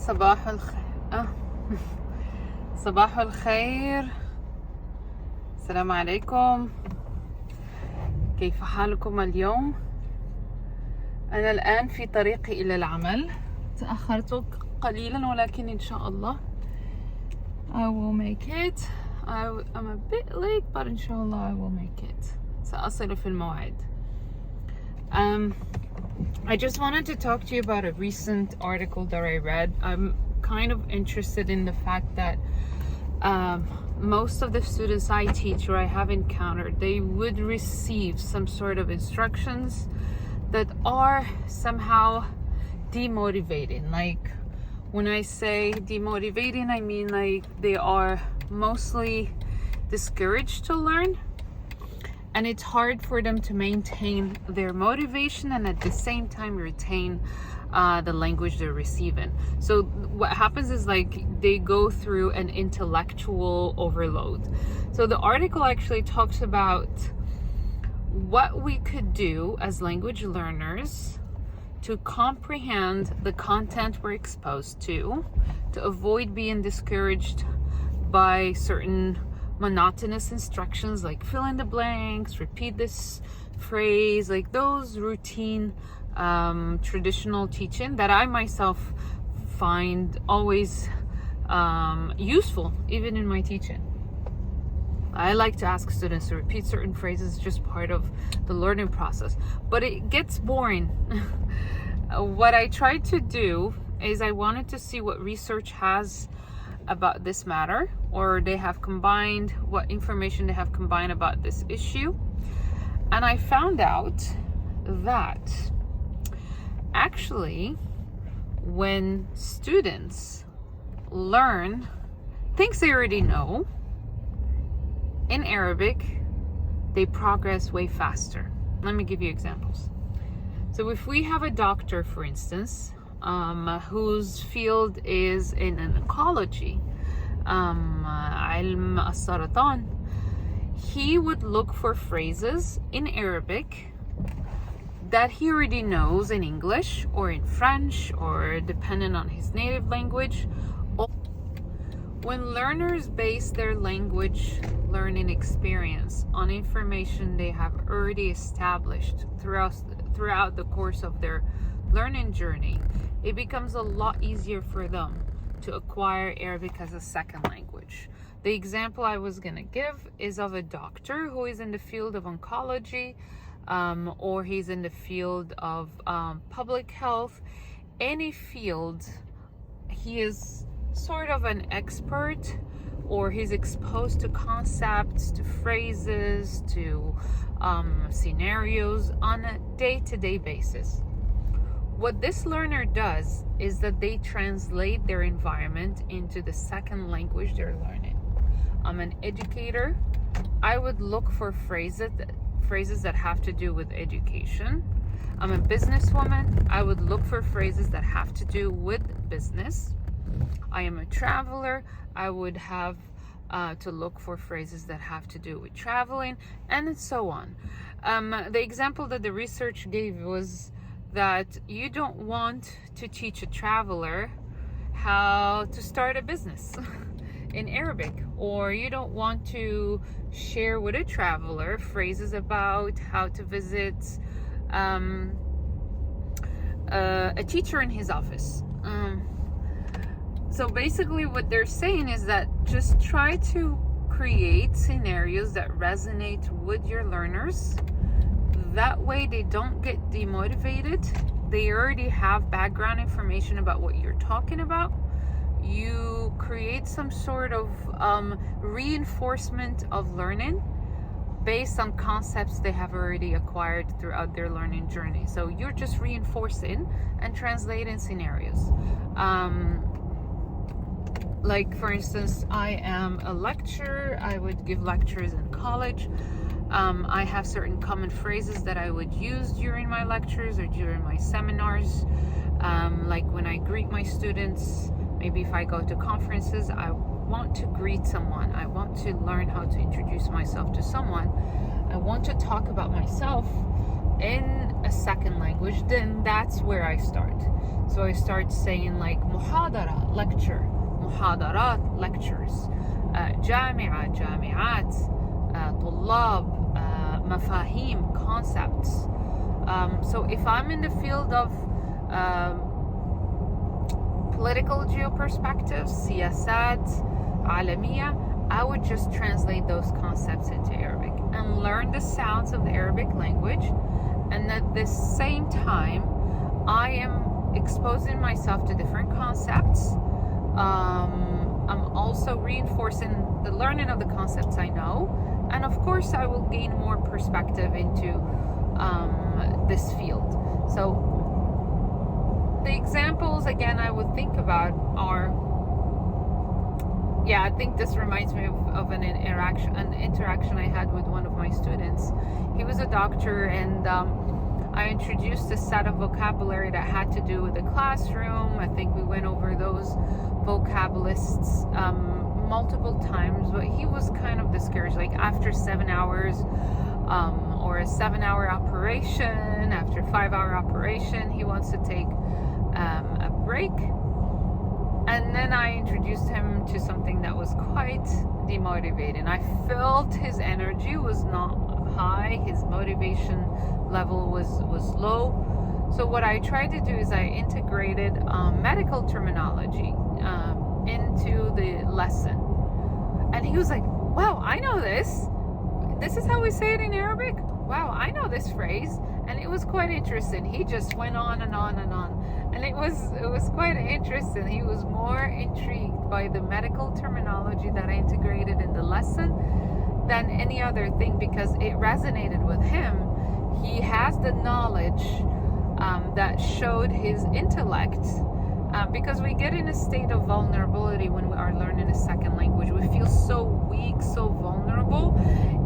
صباح الخير صباح الخير. السلام عليكم، كيف حالكم اليوم؟ أنا الآن في طريقي إلى العمل، تأخرت قليلا ولكن إن شاء الله I will make it. I'm a bit late but إن شاء الله I will make it. سأصل في الموعد. I just wanted to talk to you about a recent article that I read. I'm kind of interested in the fact that most of the students I teach or I have encountered, they would receive some sort of instructions that are somehow demotivating. Like when I say demotivating, I mean like they are mostly discouraged to learn, and it's hard for them to maintain their motivation and at the same time retain the language they're receiving. So what happens is like they go through an intellectual overload. So the article actually talks about what we could do as language learners to comprehend the content we're exposed to avoid being discouraged by certain monotonous instructions like fill in the blanks, repeat this phrase, like those routine traditional teaching that I myself find always useful even in my teaching. I like to ask students to repeat certain phrases, just part of the learning process, but it gets boring. What I tried to do is I wanted to see what research has about this matter, or they have combined, what information they have combined about this issue. And I found out that actually when students learn things they already know in Arabic, they progress way faster. Let me give you examples. So if we have a doctor, for instance, whose field is in oncology, علم السرطان, he would look for phrases in Arabic that he already knows in English or in French or depending on his native language. When learners base their language learning experience on information they have already established throughout the course of their learning journey, it becomes a lot easier for them to acquire Arabic as a second language. The example I was going to give is of a doctor who is in the field of oncology, or he's in the field of public health. Any field, he is sort of an expert, or he's exposed to concepts, to phrases, to scenarios on a day-to-day basis. What this learner does is that they translate their environment into the second language they're learning. I'm an educator. I would look for phrases that have to do with education. I'm a businesswoman. I would look for phrases that have to do with business. I am a traveler. I would have to look for phrases that have to do with traveling, and so on. The example that the research gave was that you don't want to teach a traveler how to start a business in Arabic, or you don't want to share with a traveler phrases about how to visit a teacher in his office. So basically what they're saying is that just try to create scenarios that resonate with your learners. That way they don't get demotivated. They already have background information about what you're talking about. You create some sort of reinforcement of learning based on concepts they have already acquired throughout their learning journey. So you're just reinforcing and translating scenarios. Like for instance, I am a lecturer. I would give lectures in college. I have certain common phrases that I would use during my lectures or during my seminars. Like when I greet my students, maybe if I go to conferences, I want to greet someone. I want to learn how to introduce myself to someone. I want to talk about myself in a second language. Then that's where I start. So I start saying like محاضرة, lecture, محاضرات, lectures, جامعة, جامعات, طلاب, مفاهيم, concepts. So if I'm in the field of political geoperspectives, سياسات عالمية, I would just translate those concepts into Arabic and learn the sounds of the Arabic language. And at the same time, I am exposing myself to different concepts. I'm also reinforcing the learning of the concepts I know. And of course, I will gain more perspective into this field. So the examples, again, I would think about are, I think this reminds me of an interaction I had with one of my students. He was a doctor, and I introduced a set of vocabulary that had to do with the classroom. I think we went over those vocabularies multiple times, but he was kind of discouraged. Like after 7 hours, or a 7-hour operation, after a 5-hour operation, he wants to take a break. And then I introduced him to something that was quite demotivating. I felt his energy was not high, his motivation level was low. So what I tried to do is I integrated medical terminology into the lesson. And he was like, wow, I know this. This is how we say it in Arabic? Wow, I know this phrase. And it was quite interesting. He just went on and on and on. And it was quite interesting. He was more intrigued by the medical terminology that I integrated in the lesson than any other thing, because it resonated with him. He has the knowledge that showed his intellect, because we get in a state of vulnerability when we are learning a second language. We feel so weak, so vulnerable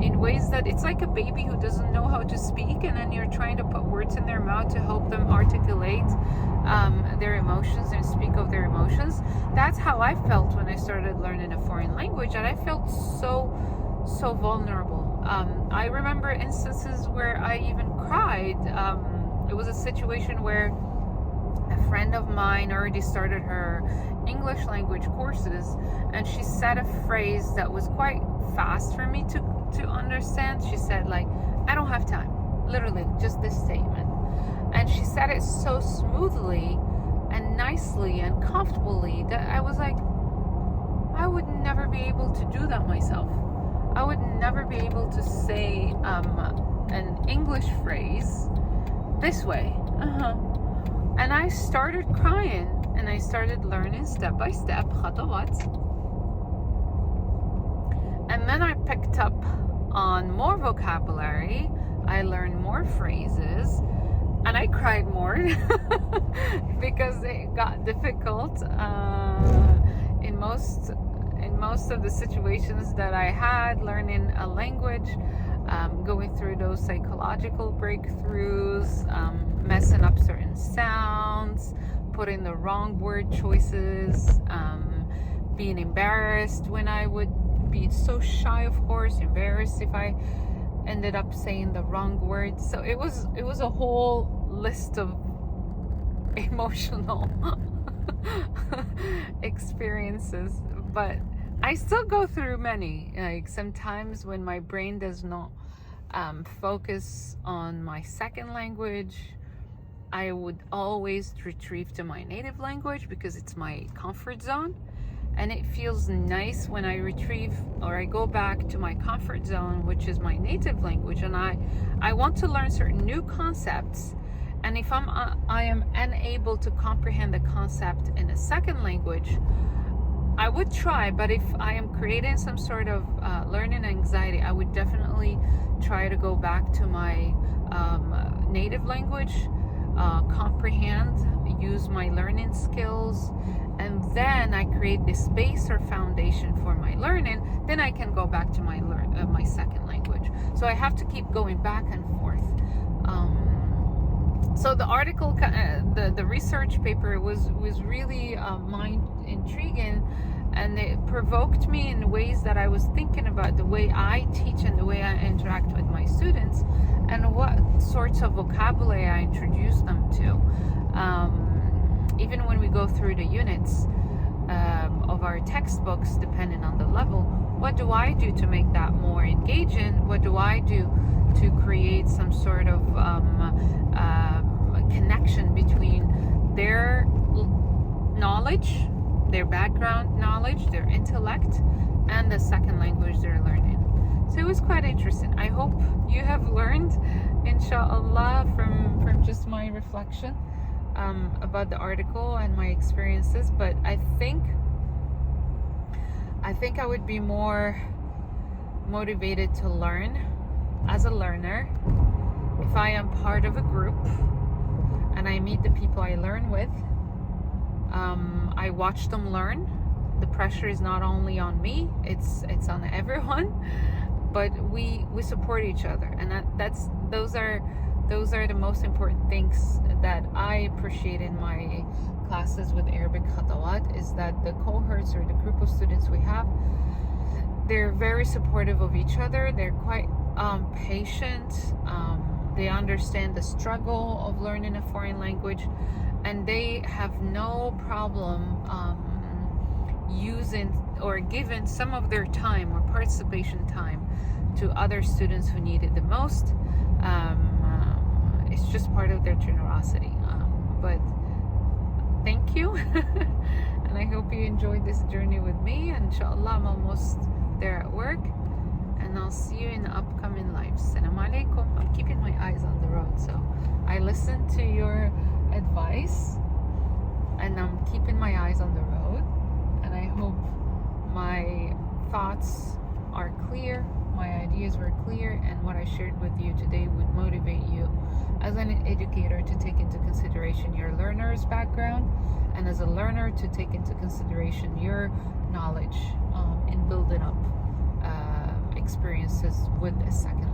in ways that it's like a baby who doesn't know how to speak, and then you're trying to put words in their mouth to help them articulate their emotions and speak of their emotions. That's how I felt when I started learning a foreign language, and I felt so vulnerable. I remember instances where I even cried. It was a situation where a friend of mine already started her English language courses, and she said a phrase that was quite fast for me to understand. She said, like, I don't have time. Literally, just this statement. And she said it so smoothly and nicely and comfortably that I was like, I would never be able to do that myself. I would never be able to say an English phrase this way. And I started crying, and I started learning step by step, خطوات. And then I picked up on more vocabulary. I learned more phrases, and I cried more because it got difficult in most of the situations that I had learning a language, going through those psychological breakthroughs, messing up certain sounds, putting the wrong word choices, being embarrassed when I would be so shy, of course, embarrassed if I ended up saying the wrong words. So it was a whole list of emotional experiences, but I still go through many. Like sometimes when my brain does not focus on my second language, I would always retrieve to my native language because it's my comfort zone. And it feels nice when I retrieve or I go back to my comfort zone, which is my native language, and I want to learn certain new concepts. And if I am unable to comprehend the concept in a second language, I would try, but if I am creating some sort of learning anxiety, I would definitely try to go back to my native language, comprehend, use my learning skills, and then I create this base or foundation for my learning. Then I can go back to my my second language. So I have to keep going back and forth. So the article, the research paper was really mind intriguing, and it provoked me in ways that I was thinking about the way I teach and the way I interact with my students, and what sorts of vocabulary I introduce them to. even when we go through the units of our textbooks, depending on the level, what do I do to make that more engaging? What do I do to create some sort of connection between their knowledge, their background knowledge, their intellect, and the second language they're learning? So it was quite interesting. I hope you have learned, inshallah, from just my reflection about the article and my experiences. But I think I would be more motivated to learn as a learner if I am part of a group and I meet the people I learn with. I watch them learn. The pressure is not only on me, it's on everyone, but we support each other, and those are the most important things that I appreciate in my classes with Arabic Khatawat, is that the cohorts or the group of students we have, they're very supportive of each other. They're quite patient. They understand the struggle of learning a foreign language, and they have no problem using or giving some of their time or participation time to other students who need it the most. It's just part of their generosity. But thank you. And I hope you enjoyed this journey with me. And inshallah, I'm almost there at work. And I'll see you in the upcoming lives. Assalamu alaikum. I'm keeping my eyes on the road, so I listen to your advice and I'm keeping my eyes on the road. And I hope my thoughts are clear, my ideas were clear, and what I shared with you today would motivate you as an educator to take into consideration your learner's background, and as a learner to take into consideration your knowledge in building up experiences with a second